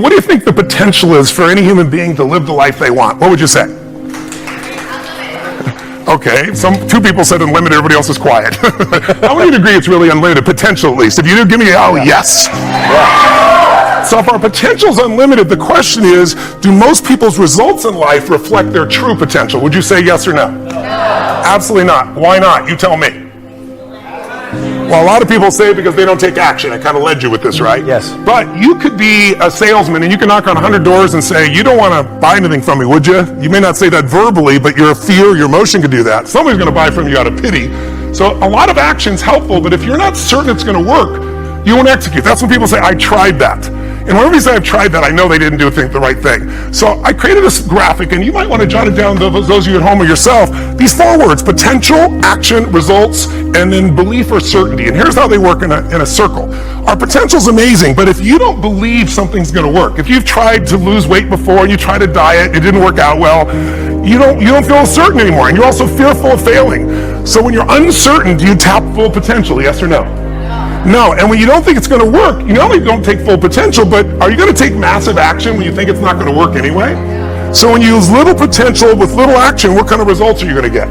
what do you think the potential is for any human being to live the life they want? What would you say? Okay, two people said unlimited, everybody else is quiet. How many would agree it's really unlimited? Potential at least. If you do, give me yes. So if our potential is unlimited, the question is, do most people's results in life reflect their true potential? Would you say yes or no? No. Absolutely not. Why not? You tell me. Well, a lot of people say it because they don't take action. I kind of led you with this, right? Yes. But you could be a salesman and you can knock on 100 doors and say, you don't want to buy anything from me, would you? You may not say that verbally, but your fear, your emotion could do that. Somebody's going to buy from you out of pity. So a lot of action's helpful, but if you're not certain it's going to work, you won't execute. That's when people say, I tried that. And whenever you say I've tried that, I know they didn't do the right thing. So I created this graphic, and you might want to jot it down, those of you at home or yourself, these 4 words: potential, action, results, and then belief or certainty. And here's how they work in a circle. Our potential's amazing, but if you don't believe something's going to work, if you've tried to lose weight before, and you tried a diet, it didn't work out well, you don't feel certain anymore, and you're also fearful of failing. So when you're uncertain, do you tap full potential, yes or no? No, and when you don't think it's going to work, you not only don't take full potential, but are you going to take massive action when you think it's not going to work anyway? So when you use little potential with little action, what kind of results are you going to get?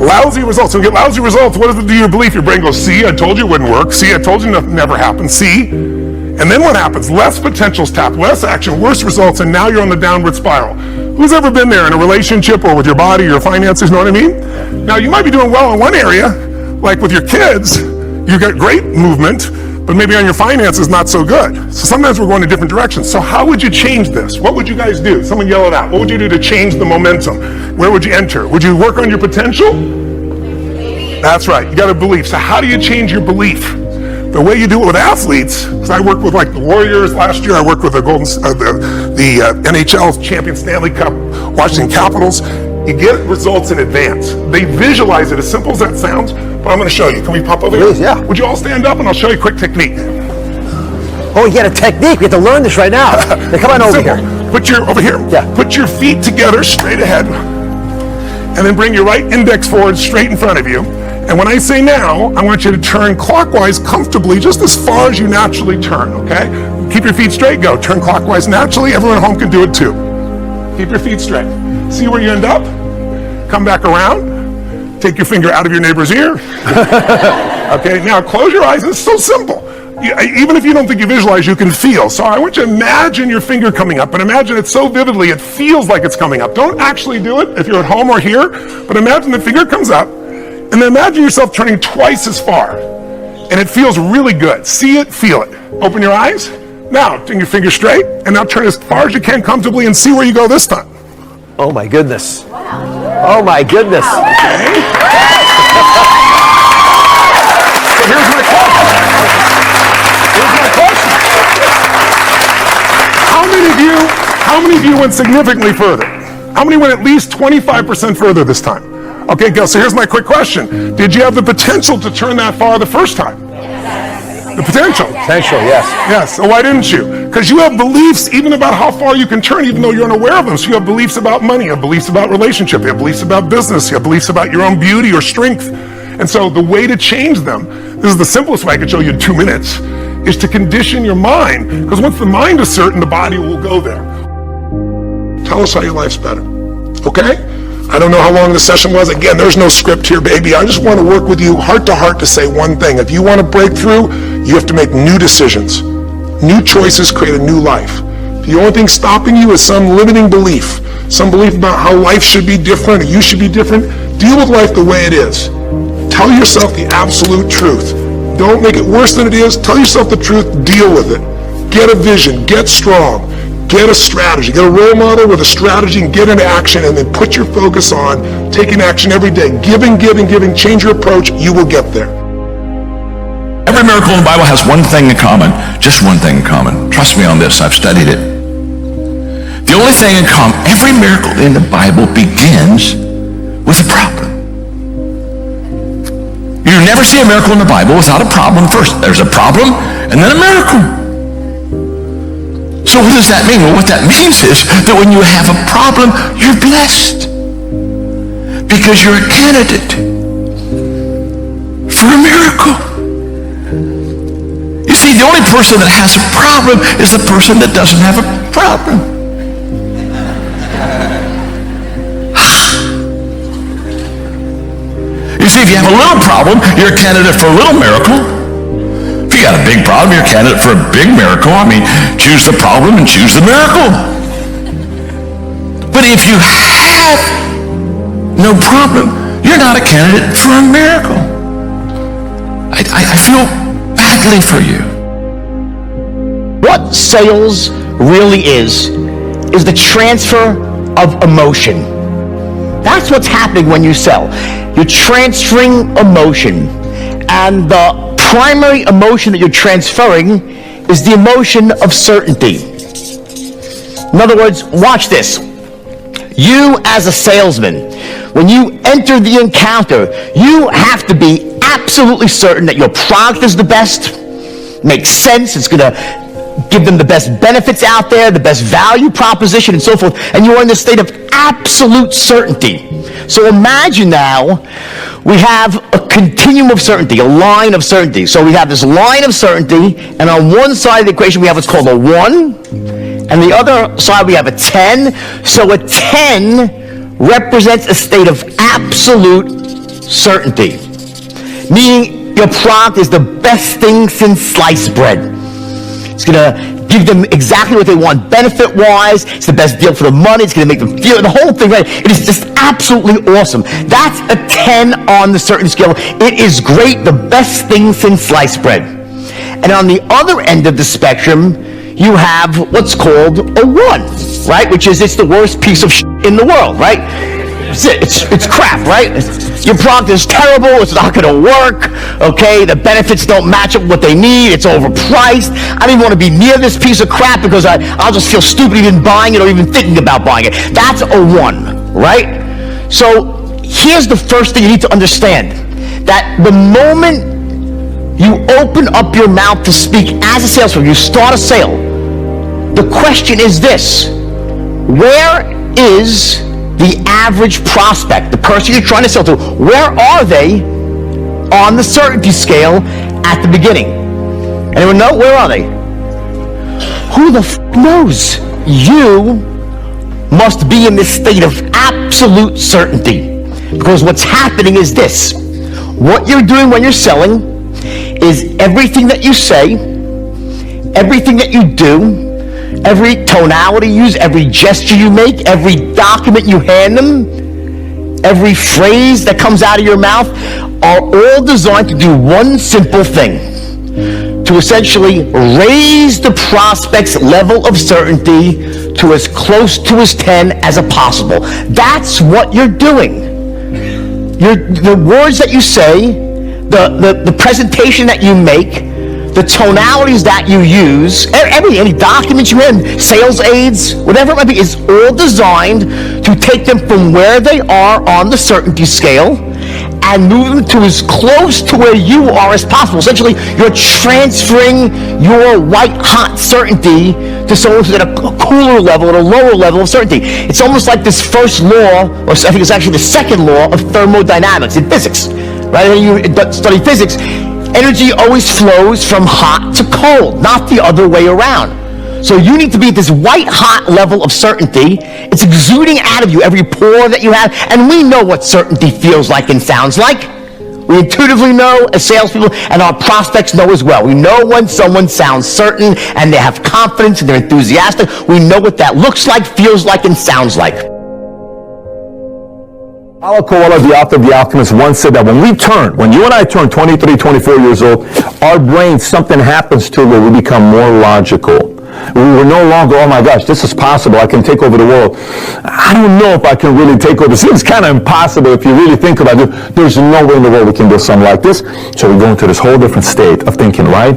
Lousy results. When you get lousy results, what does it do to your belief? Your brain goes, see, I told you it wouldn't work. See, I told you nothing never happened. See? And then what happens? Less potential's tapped, less action, worse results, and now you're on the downward spiral. Who's ever been there in a relationship or with your body, your finances, you know what I mean? Now, you might be doing well in one area, like with your kids. You get great movement, but maybe on your finances not so good. So sometimes we're going in different directions. So how would you change this? What would you guys do? Someone yell it out. What would you do to change the momentum? Where would you enter? Would you work on your potential? That's right. You got to believe. So how do you change your belief? The way you do it with athletes, because I worked with like the Warriors last year. I worked with the NHL champion Stanley Cup, Washington Capitals. You get results in advance. They visualize it, as simple as that sounds, but I'm going to show you. Can we pop over here? Please, yeah. Would you all stand up and I'll show you a quick technique. Oh, you got a technique. We have to learn this right now. Now, come on over here. Over here. Yeah. Put your feet together straight ahead, and then bring your right index forward straight in front of you. And when I say now, I want you to turn clockwise comfortably, just as far as you naturally turn, okay? Keep your feet straight, go. Turn clockwise naturally. Everyone at home can do it too. Keep your feet straight. See where you end up? Come back around. Take your finger out of your neighbor's ear. Okay, now close your eyes. It's so simple. Even if you don't think you visualize, you can feel. So I want you to imagine your finger coming up, and imagine it so vividly it feels like it's coming up. Don't actually do it if you're at home or here, but imagine the finger comes up, and then imagine yourself turning twice as far, and it feels really good. See it, feel it. Open your eyes. Now, turn your finger straight, and now turn as far as you can comfortably and see where you go this time. Oh my goodness. Oh my goodness. Okay. So here's my question. How many of you went significantly further? How many went at least 25% further this time? Okay, Gil, so here's my quick question. Did you have the potential to turn that far the first time? The potential. Potential, yes. Yes, so why didn't you? Because you have beliefs even about how far you can turn, even though you're unaware of them. So you have beliefs about money, you have beliefs about relationship, you have beliefs about business, you have beliefs about your own beauty or strength. And so the way to change them, this is the simplest way I could show you in 2 minutes, is to condition your mind. Because once the mind is certain, the body will go there. Tell us how your life's better, okay? I don't know how long the session was. Again, there's no script here, baby. I just want to work with you heart to heart to say one thing. If you want to break through, you have to make new decisions. New choices create a new life. The only thing stopping you is some limiting belief, some belief about how life should be different or you should be different. Deal with life the way it is. Tell yourself the absolute truth. Don't make it worse than it is. Tell yourself the truth. Deal with it. Get a vision. Get strong. Get a strategy. Get a role model with a strategy and get into action, and then put your focus on taking action every day. Giving. Change your approach. You will get there. Every miracle in the Bible has one thing in common. Just one thing in common. Trust me on this. I've studied it. The only thing in common, every miracle in the Bible begins with a problem. You never see a miracle in the Bible without a problem first. There's a problem and then a miracle. So what does that mean? Well, what that means is that when you have a problem, you're blessed. Because you're a candidate for a miracle. You see, the only person that has a problem is the person that doesn't have a problem. You see, if you have a little problem, you're a candidate for a little miracle. If you got a big problem, you're a candidate for a big miracle. I mean, choose the problem and choose the miracle. But if you have no problem, you're not a candidate for a miracle. I feel badly for you. What sales really is the transfer of emotion. That's what's happening when you sell. You're transferring emotion. And the primary emotion that you're transferring is the emotion of certainty. In other words, watch this. You as a salesman, when you enter the encounter, you have to be absolutely certain that your product is the best, makes sense, it's going to give them the best benefits out there, the best value proposition, and so forth, and you're in the state of absolute certainty. So imagine now we have a continuum of certainty, a line of certainty. So we have this line of certainty, and on one side of the equation we have what's called a 1, and the other side we have a 10. So a 10 represents a state of absolute certainty, meaning your product is the best thing since sliced bread. It's going to give them exactly what they want benefit-wise. It's the best deal for the money. It's going to make them feel the whole thing right. It is just absolutely awesome. That's a 10 on the certainty scale. It is great, the best thing since sliced bread. And on the other end of the spectrum, you have what's called a 1, right? Which is, it's the worst piece of shit in the world, right? It's crap, right? Your product is terrible. It's not going to work. Okay, the benefits don't match up what they need. It's overpriced. I don't even want to be near this piece of crap because I'll just feel stupid even buying it or even thinking about buying it. That's a 1, right? So here's the first thing you need to understand: that the moment you open up your mouth to speak as a salesperson, you start a sale, the question is this: where is the average prospect, the person you're trying to sell to? Where are they on the certainty scale at the beginning? Anyone know? Where are they? Who the f knows? You must be in this state of absolute certainty, because what's happening is this: what you're doing when you're selling is everything that you say, everything that you do, every tonality you use, every gesture you make, every document you hand them, every phrase that comes out of your mouth are all designed to do one simple thing: to essentially raise the prospect's level of certainty to as close to as 10 as possible. That's what you're doing. The words that you say, the presentation that you make, the tonalities that you use, any documents you have, sales aids, whatever it might be, is all designed to take them from where they are on the certainty scale and move them to as close to where you are as possible. Essentially, you're transferring your white-hot certainty to someone who's at a cooler level, at a lower level of certainty. It's almost like this first law, or I think it's actually the second law of thermodynamics in physics. Right? When you study physics, energy always flows from hot to cold, not the other way around. So you need to be at this white-hot level of certainty. It's exuding out of you, every pore that you have. And we know what certainty feels like and sounds like. We intuitively know as salespeople, and our prospects know as well. We know when someone sounds certain and they have confidence and they're enthusiastic. We know what that looks like, feels like, and sounds like. Paulo Coelho, the author of The Alchemist, once said that when you and I turn 23, 24 years old, our brain, something happens to it where we become more logical. We were no longer, oh my gosh, this is possible, I can take over the world. I don't know if I can really take over. It seems kind of impossible if you really think about it. There's no way in the world we can do something like this. So we go into this whole different state of thinking, right?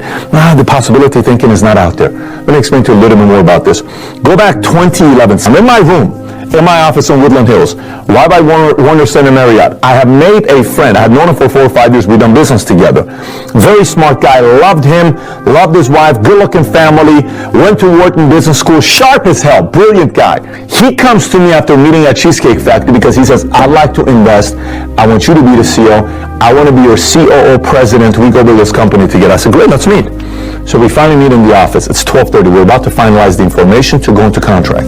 The possibility thinking is not out there. Let me explain to you a little bit more about this. Go back 2011. I'm in my room, in my office on Woodland Hills, Rabbi Warner Center Marriott. I have made a friend. I have known him for 4 or 5 years. We've done business together. Very smart guy. Loved him. Loved his wife. Good-looking family. Went to Wharton Business School. Sharp as hell. Brilliant guy. He comes to me after meeting at Cheesecake Factory because he says, I'd like to invest. I want you to be the CEO. I want to be your COO president. We go build this company together. I said, great, let's meet. So we finally meet in the office. It's 12:30. We're about to finalize the information to go into contract.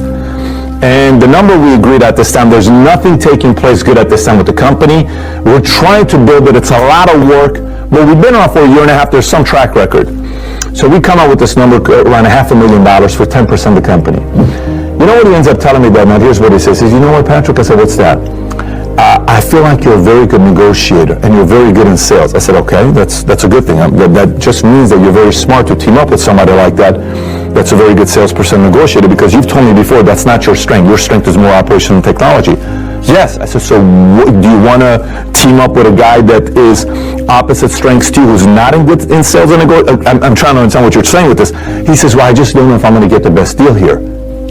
And the number we agreed at this time, there's nothing taking place good at this time with the company. We're trying to build it. It's a lot of work, but we've been on for a year and a half. There's some track record. So we come out with this number around $500,000 for 10% of the company. You know what he ends up telling me that night? Here's what he says. He says, you know what, Patrick? I said, what's that? I feel like you're a very good negotiator and you're very good in sales. I said, okay, that's a good thing. That just means that you're very smart to team up with somebody like that. That's a very good salesperson negotiator, because you've told me before that's not your strength. Your strength is more operational and technology. Yes. I said, so do you want to team up with a guy that is opposite strengths to you, who's not in sales and negotiation? I'm trying to understand what you're saying with this. He says, well, I just don't know if I'm going to get the best deal here.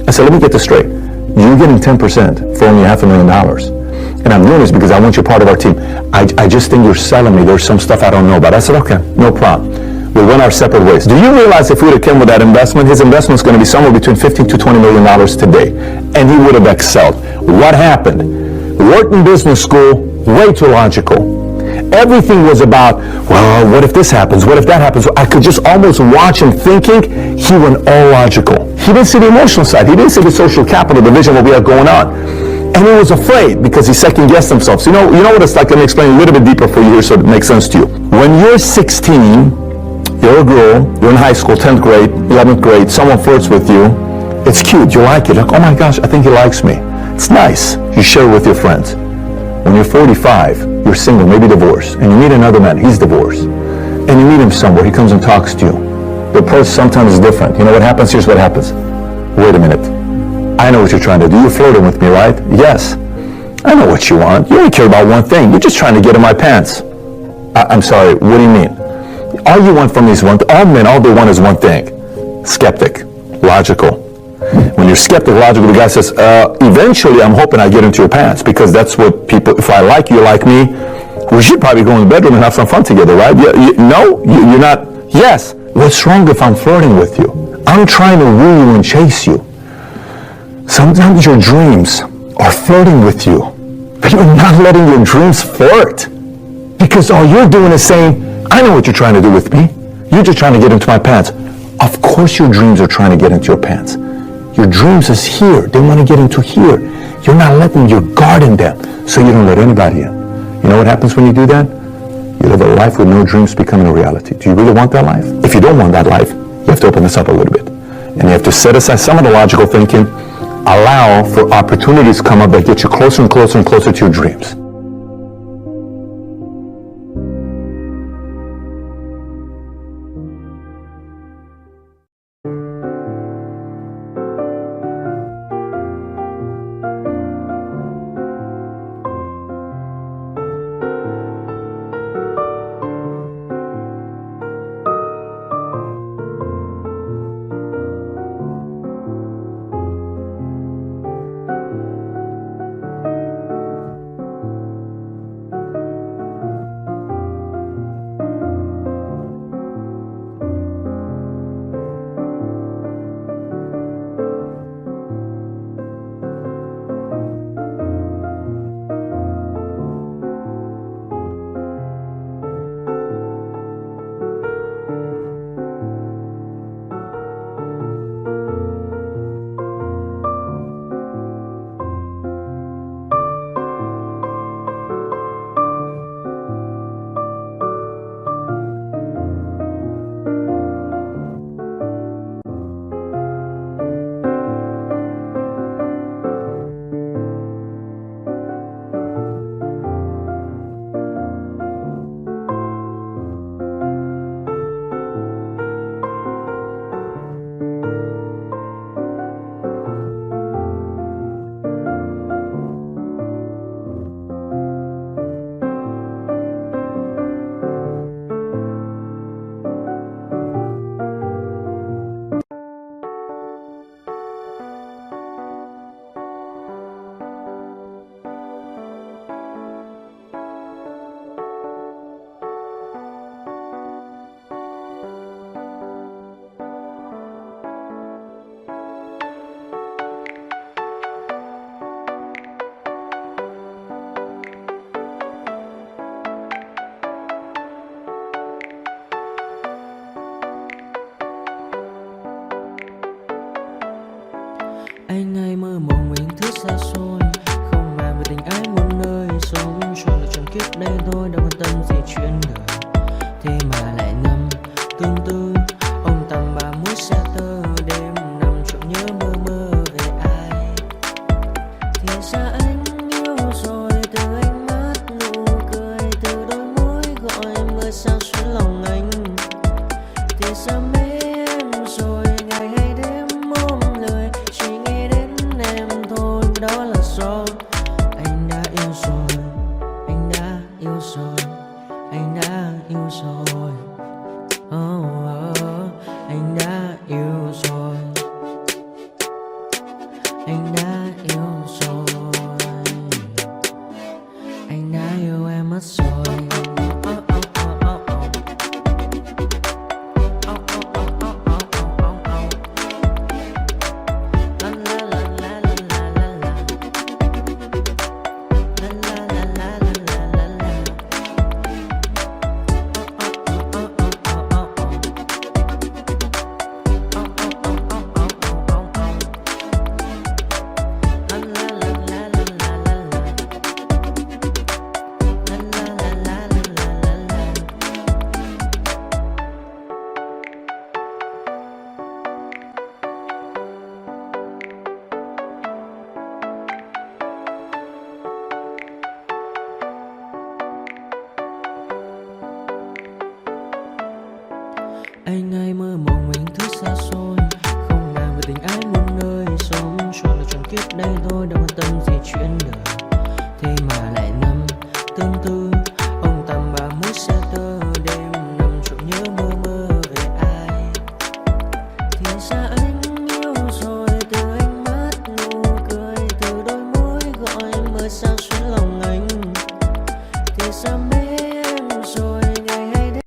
I said, let me get this straight. You're getting 10% for only $500,000. And I'm doing this because I want you part of our team. I just think you're selling me. There's some stuff I don't know about. I said, okay, no problem. We went our separate ways. Do you realize if we would have come with that investment, his investment is going to be somewhere between $15 to $20 million today. And he would have excelled. What happened? Worked in business school, way too logical. Everything was about, well, what if this happens? What if that happens? I could just almost watch him thinking. He went all logical. He didn't see the emotional side. He didn't see the social capital, the vision, what we have going on. And he was afraid because he second-guessed himself. So you know what it's like? Let me explain a little bit deeper for you here so it makes sense to you. When you're 16, you're a girl, you're in high school, 10th grade, 11th grade, someone flirts with you, it's cute, you like it. Like, oh my gosh, I think he likes me. It's nice. You share it with your friends. When you're 45, you're single, maybe divorced, and you meet another man, he's divorced. And you meet him somewhere, he comes and talks to you. The approach sometimes is different. You know what happens? Here's what happens. Wait a minute. I know what you're trying to do. You're flirting with me, right? Yes. I know what you want. You only care about one thing. You're just trying to get in my pants. I'm sorry, what do you mean? All you want from me is one thing. All men, all they want is one thing. Skeptic. Logical. When you're skeptic, logical, the guy says, eventually I'm hoping I get into your pants, because that's what people, if I like you, you like me, we should probably go in the bedroom and have some fun together, right? No? You're not? Yes. What's wrong if I'm flirting with you? I'm trying to woo you and chase you. Sometimes your dreams are flirting with you, but you're not letting your dreams flirt, because all you're doing is saying, I know what you're trying to do with me. You're just trying to get into my pants. Of course your dreams are trying to get into your pants. Your dreams is here. They want to get into here. You're not letting, you're guarding them, so you don't let anybody in. You know what happens when you do that? You live a life with no dreams becoming a reality. Do you really want that life? If you don't want that life, you have to open this up a little bit. And you have to set aside some of the logical thinking, allow for opportunities to come up that get you closer and closer and closer to your dreams. Anh hay mơ mộng mình thứ xa xôi, không màng về tình ái muôn nơi. Sống cho là trọn kiếp đây thôi, đâu quan tâm gì chuyện đời. Thế mà lại nằm tương tư, ông tầm bà mối xe tơ. Đêm nằm trộm nhớ mơ mơ về ai. Thì ra anh yêu rồi, từ ánh mắt nụ cười, từ đôi môi gọi mưa sao xuyến lòng anh. Thì ra mê em rồi, ngày hay đêm ôm lời, chỉ nghĩ đến em thôi. Đó là do anh đã yêu rồi, anh đã yêu rồi, anh đã yêu rồi. Anh đã yêu rồi, anh đã yêu rồi, anh đã yêu em mất rồi. Anh hay mơ mộng mình thứ xa xôi, không màng về tình ái muôn nơi. Sống cho là trọn kiếp đây thôi, đâu quan tâm gì chuyện đời. Thế mà lại nằm tương tư, ông tầm bà mối xe tơ. Đêm nằm trộm nhớ mơ mơ về ai. Thì ra anh yêu rồi, từ ánh mắt nụ cười, từ đôi môi gọi mưa sao xuyến lòng anh. Thì ra mê em rồi, ngày hay đêm.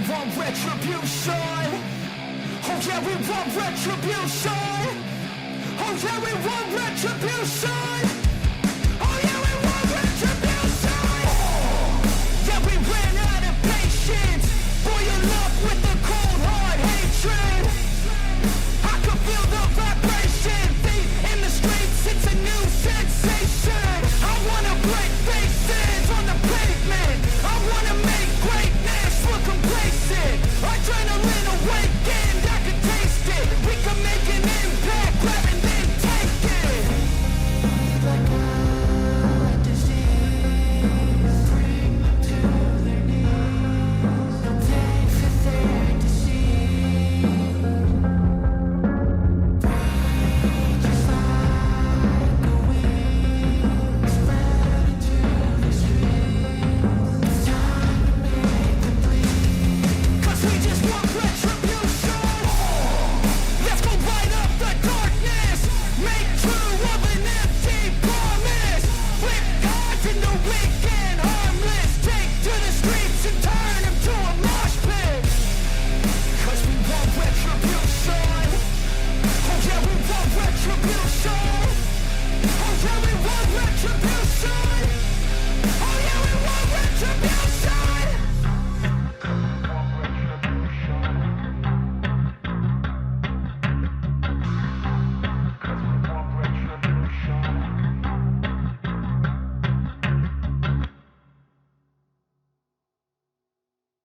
want retribution. Oh yeah, we want retribution. Oh yeah, we want retribution.